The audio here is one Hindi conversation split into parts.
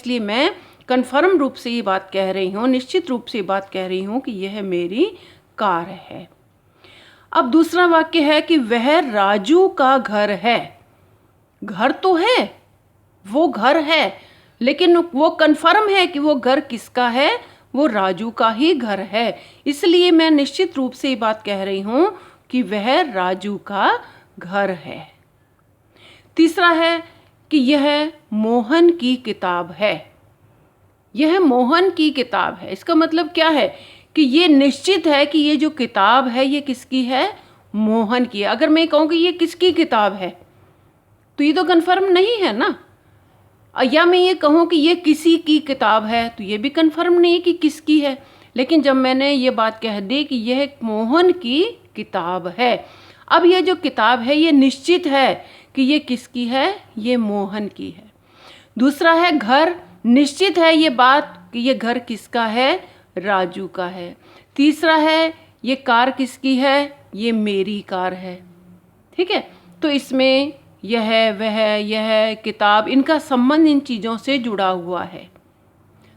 इसलिए मैं कन्फर्म रूप से ये बात कह रही हूँ, निश्चित रूप से ये बात कह रही हूँ कि यह मेरी कार है। अब दूसरा वाक्य है कि वह राजू का घर है। घर तो है, वो घर है, लेकिन वो कन्फर्म है कि वो घर किसका है, वो राजू का ही घर है। इसलिए मैं निश्चित रूप से ये बात कह रही हूँ कि वह राजू का घर है। तीसरा है कि यह मोहन की किताब है। यह मोहन की किताब है, इसका मतलब क्या है कि ये निश्चित है कि ये जो किताब है ये किसकी है, मोहन की है। अगर मैं कहूँ कि ये किसकी किताब है तो ये तो कन्फर्म नहीं है ना। या मैं ये कहूँ कि ये किसी की किताब है तो ये भी कन्फर्म नहीं है कि किसकी है। लेकिन जब मैंने ये बात कह दी कि यह मोहन की किताब है, अब ये जो किताब है ये निश्चित है कि ये किसकी है, ये मोहन की है। दूसरा है घर, निश्चित है ये बात कि ये घर किसका है, राजू का है। तीसरा है ये कार किसकी है, ये मेरी कार है। ठीक है, तो इसमें यह, वह, यह, किताब, इनका संबंध इन चीज़ों से जुड़ा हुआ है।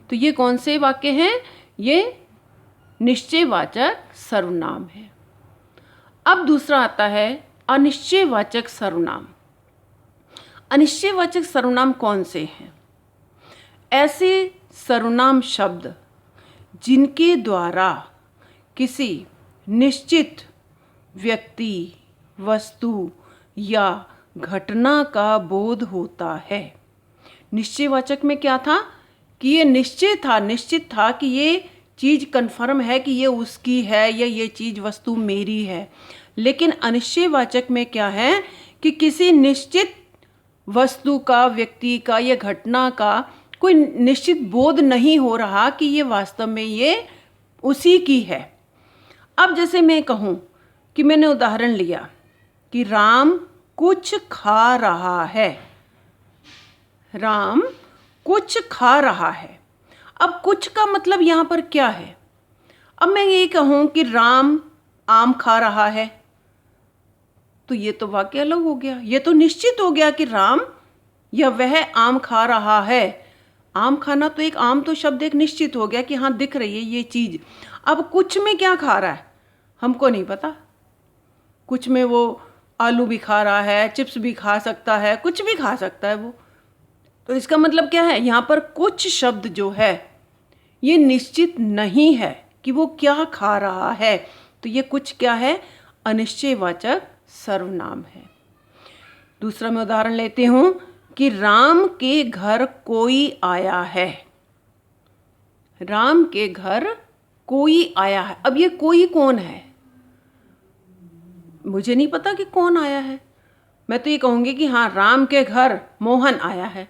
तो ये कौन से वाक्य हैं, ये निश्चयवाचक सर्वनाम है। अब दूसरा आता है अनिश्चयवाचक सर्वनाम। अनिश्चयवाचक सर्वनाम कौन से हैं? ऐसे सर्वनाम शब्द जिनके द्वारा किसी निश्चित व्यक्ति, वस्तु या घटना का बोध होता है। निश्चयवाचक में क्या था कि ये निश्चित था कि ये चीज़ कन्फर्म है कि ये उसकी है या ये चीज़, वस्तु मेरी है। लेकिन अनिश्चयवाचक में क्या है कि किसी निश्चित वस्तु का, व्यक्ति का या घटना का कोई निश्चित बोध नहीं हो रहा कि ये वास्तव में ये उसी की है। अब जैसे मैं कहूँ कि मैंने उदाहरण लिया कि राम कुछ खा रहा है। राम कुछ खा रहा है। अब कुछ का मतलब यहाँ पर क्या है? अब मैं ये कहूँ कि राम आम खा रहा है तो ये तो वाक्य अलग हो गया। ये तो निश्चित हो गया कि राम या वह आम खा रहा है। आम खाना तो एक, आम तो शब्द एक निश्चित हो गया कि हाँ दिख रही है ये चीज़। अब कुछ में क्या खा रहा है हमको नहीं पता। कुछ में वो आलू भी खा रहा है, चिप्स भी खा सकता है, कुछ भी खा सकता है वो। तो इसका मतलब क्या है, यहाँ पर कुछ शब्द जो है ये निश्चित नहीं है कि वो क्या खा रहा है। तो ये कुछ क्या है, अनिश्चयवाचक सर्वनाम है। दूसरा मैं उदाहरण लेती हूँ कि राम के घर कोई आया है। राम के घर कोई आया है। अब ये कोई कौन है, मुझे नहीं पता कि कौन आया है। मैं तो ये कहूँगी कि हाँ राम के घर मोहन आया है,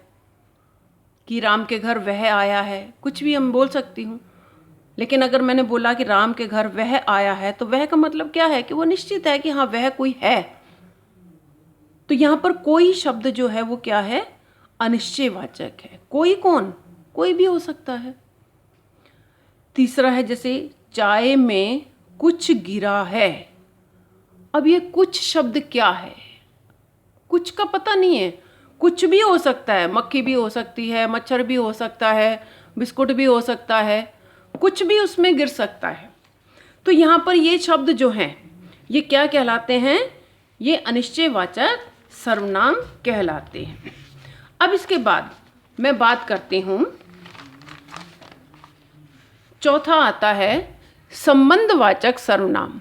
कि राम के घर वह आया है, कुछ भी हम बोल सकती हूँ। लेकिन अगर मैंने बोला कि राम के घर वह आया है तो वह का मतलब क्या है कि वो निश्चित है कि हाँ वह कोई है। तो यहाँ पर कोई शब्द जो है वो क्या है, अनिश्चयवाचक है। कोई कौन, कोई भी हो सकता है। तीसरा है जैसे चाय में कुछ गिरा है। अब ये कुछ शब्द क्या है, कुछ का पता नहीं है। कुछ भी हो सकता है, मक्खी भी हो सकती है, मच्छर भी हो सकता है, बिस्कुट भी हो सकता है, कुछ भी उसमें गिर सकता है। तो यहाँ पर ये शब्द जो हैं ये क्या कहलाते हैं, ये अनिश्चयवाचक सर्वनाम कहलाते हैं। अब इसके बाद मैं बात करती हूँ, चौथा आता है संबंधवाचक सर्वनाम।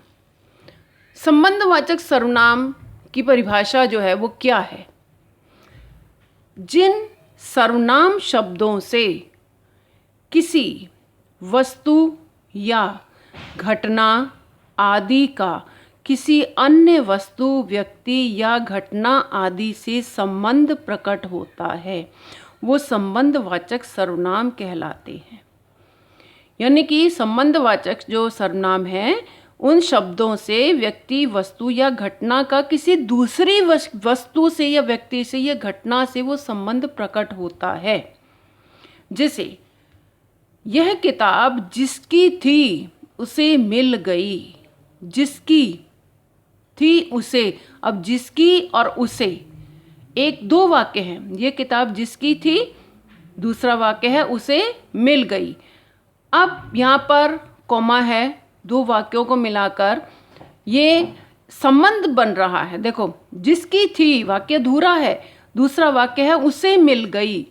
संबंधवाचक सर्वनाम की परिभाषा जो है वो क्या है, जिन सर्वनाम शब्दों से किसी वस्तु या घटना आदि का किसी अन्य वस्तु, व्यक्ति या घटना आदि से संबंध प्रकट होता है वो संबंधवाचक सर्वनाम कहलाते हैं। यानी कि संबंधवाचक जो सर्वनाम है उन शब्दों से व्यक्ति, वस्तु या घटना का किसी दूसरी वस्तु से या व्यक्ति से या घटना से वो संबंध प्रकट होता है। जैसे यह किताब जिसकी थी उसे मिल गई। जिसकी थी उसे, अब जिसकी और उसे एक दो वाक्य हैं। ये किताब जिसकी थी दूसरा वाक्य है उसे मिल गई। अब यहाँ पर कॉमा है, दो वाक्यों को मिलाकर ये संबंध बन रहा है। देखो, जिसकी थी वाक्य अधूरा है, दूसरा वाक्य है उसे मिल गई।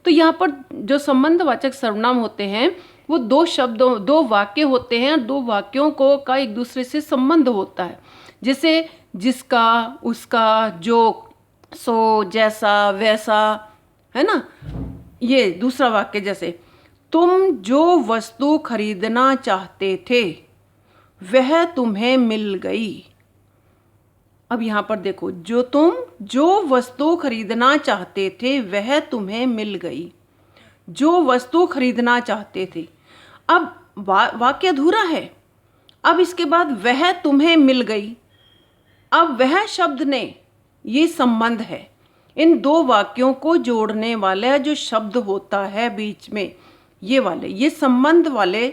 तो यहाँ पर जो संबंधवाचक सर्वनाम होते हैं वो दो शब्दों, दो वाक्य होते हैं, दो वाक्यों को का एक दूसरे से संबंध होता है। जैसे जिसका, उसका, जो, सो, जैसा, वैसा, है ना। ये दूसरा वाक्य, जैसे तुम जो वस्तु खरीदना चाहते थे वह तुम्हें मिल गई। अब यहाँ पर देखो, जो वस्तु खरीदना चाहते थे वह तुम्हें मिल गई। जो वस्तु खरीदना चाहते थे, अब वाक्य अधूरा है। अब इसके बाद वह तुम्हें मिल गई। अब वह शब्द ने, ये संबंध है, इन दो वाक्यों को जोड़ने वाला जो शब्द होता है बीच में, ये वाले, ये संबंध वाले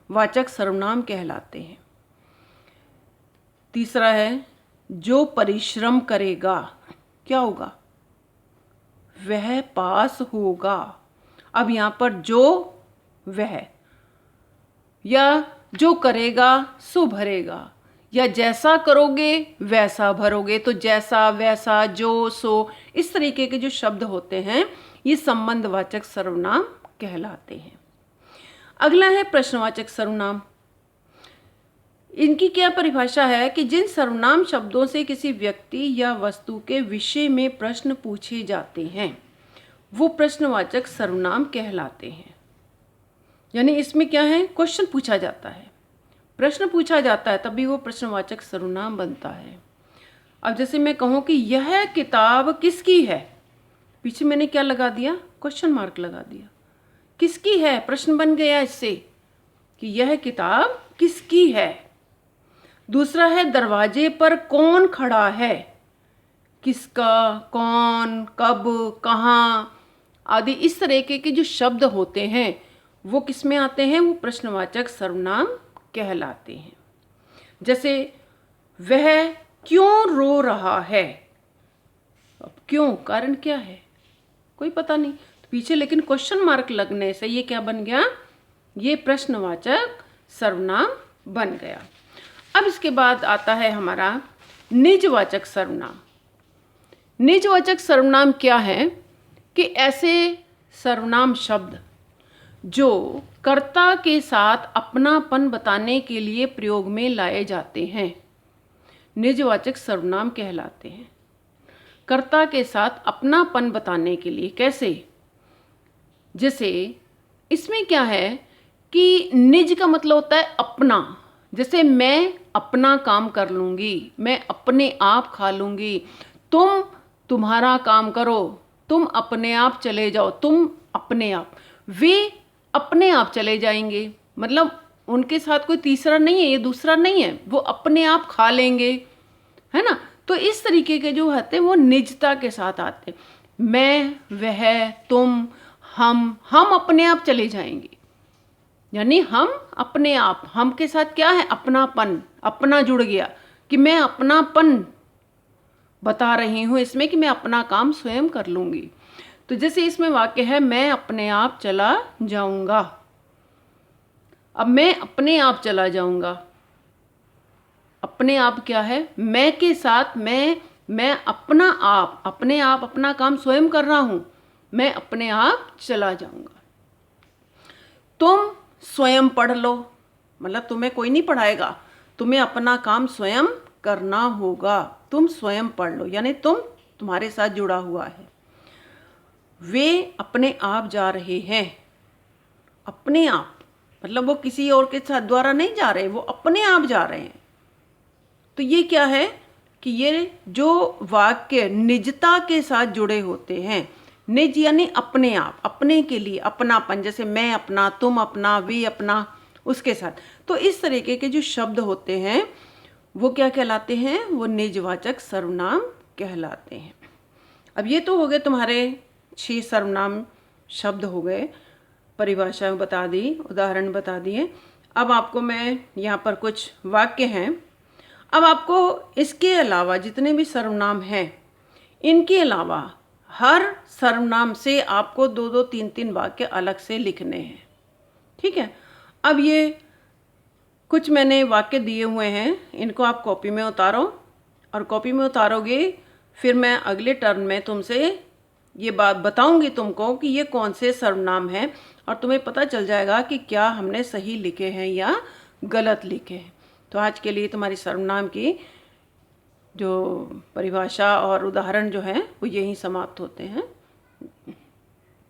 वाचक सर्वनाम कहलाते हैं। तीसरा है जो परिश्रम करेगा, क्या होगा? वह पास होगा। अब यहाँ पर जो, वह, या जो करेगा सो भरेगा, या जैसा करोगे वैसा भरोगे। तो जैसा, वैसा, जो, सो, इस तरीके के जो शब्द होते हैं ये संबंधवाचक सर्वनाम कहलाते हैं। अगला है प्रश्नवाचक सर्वनाम। इनकी क्या परिभाषा है कि जिन सर्वनाम शब्दों से किसी व्यक्ति या वस्तु के विषय में प्रश्न पूछे जाते हैं वो प्रश्नवाचक सर्वनाम कहलाते हैं। यानी इसमें क्या है, क्वेश्चन पूछा जाता है, प्रश्न पूछा जाता है, तभी वो प्रश्नवाचक सर्वनाम बनता है। अब जैसे मैं कहूँ कि यह किताब किसकी है, पीछे मैंने क्या लगा दिया, क्वेश्चन मार्क लगा दिया। किसकी है, प्रश्न बन गया इससे कि यह किताब किसकी है। दूसरा है दरवाजे पर कौन खड़ा है, किसका, कौन, कब, कहाँ आदि इस तरीके के जो शब्द होते हैं वो किस में आते हैं, वो प्रश्नवाचक सर्वनाम कहलाते हैं। जैसे वह क्यों रो रहा है, अब क्यों, कारण क्या है, कोई पता नहीं, तो पीछे लेकिन क्वेश्चन मार्क लगने से ये क्या बन गया, ये प्रश्नवाचक सर्वनाम बन गया। अब इसके बाद आता है हमारा निजवाचक सर्वनाम। निजवाचक सर्वनाम क्या है कि ऐसे सर्वनाम शब्द जो कर्ता के साथ अपनापन बताने के लिए प्रयोग में लाए जाते हैं निजवाचक सर्वनाम कहलाते हैं। कर्ता के साथ अपनापन बताने के लिए कैसे, जैसे इसमें क्या है कि निज का मतलब होता है अपना। जैसे मैं अपना काम कर लूँगी, मैं अपने आप खा लूँगी, तुम तुम्हारा काम करो, तुम अपने आप चले जाओ, तुम अपने आप, वे अपने आप चले जाएंगे, मतलब उनके साथ कोई तीसरा नहीं है, ये दूसरा नहीं है, वो अपने आप खा लेंगे, है ना। तो इस तरीके के जो होते हैं वो निजता के साथ आते हैं। मैं, वह, तुम, हम अपने आप चले जाएंगे, यानी हम अपने आप, हम के साथ क्या है, अपनापन, अपना जुड़ गया कि मैं अपनापन बता रही हूँ इसमें कि मैं अपना काम स्वयं कर लूँगी। तो जैसे इसमें वाक्य है मैं अपने आप चला जाऊँगा। अब मैं अपने आप चला जाऊँगा, अपने आप क्या है, मैं के साथ मैं अपना आप, अपने आप अपना काम स्वयं कर रहा हूँ, मैं अपने आप चला जाऊँगा। तुम स्वयं पढ़ लो, मतलब तुम्हें कोई नहीं पढ़ाएगा, तुम्हें अपना काम स्वयं करना होगा, तुम स्वयं पढ़ लो, यानी तुम्हारे साथ जुड़ा हुआ है। वे अपने आप जा रहे हैं, अपने आप मतलब वो किसी और के साथ द्वारा नहीं जा रहे, वो अपने आप जा रहे हैं। तो ये क्या है कि ये जो वाक्य निजता के साथ जुड़े होते हैं, निज यानी अपने आप, अपने के लिए, अपनापन, जैसे मैं अपना, तुम अपना, वे अपना, उसके साथ। तो इस तरीके के जो शब्द होते हैं वो क्या कहलाते हैं, वो निजवाचक सर्वनाम कहलाते हैं। अब ये तो हो गए तुम्हारे 6 सर्वनाम शब्द हो गए, परिभाषा बता दी, उदाहरण बता दिए। अब आपको मैं यहाँ पर कुछ वाक्य हैं, अब आपको इसके अलावा जितने भी सर्वनाम हैं इनके अलावा हर सर्वनाम से आपको 2-2, 3-3 वाक्य अलग से लिखने हैं। ठीक है, अब ये कुछ मैंने वाक्य दिए हुए हैं, इनको आप कॉपी में उतारो और कॉपी में उतारोगे फिर मैं अगले टर्न में तुमसे ये बात बताऊंगी तुमको कि ये कौन से सर्वनाम हैं और तुम्हें पता चल जाएगा कि क्या हमने सही लिखे हैं या गलत लिखे हैं। तो आज के लिए तुम्हारी सर्वनाम की जो परिभाषा और उदाहरण जो हैं वो यहीं समाप्त होते हैं।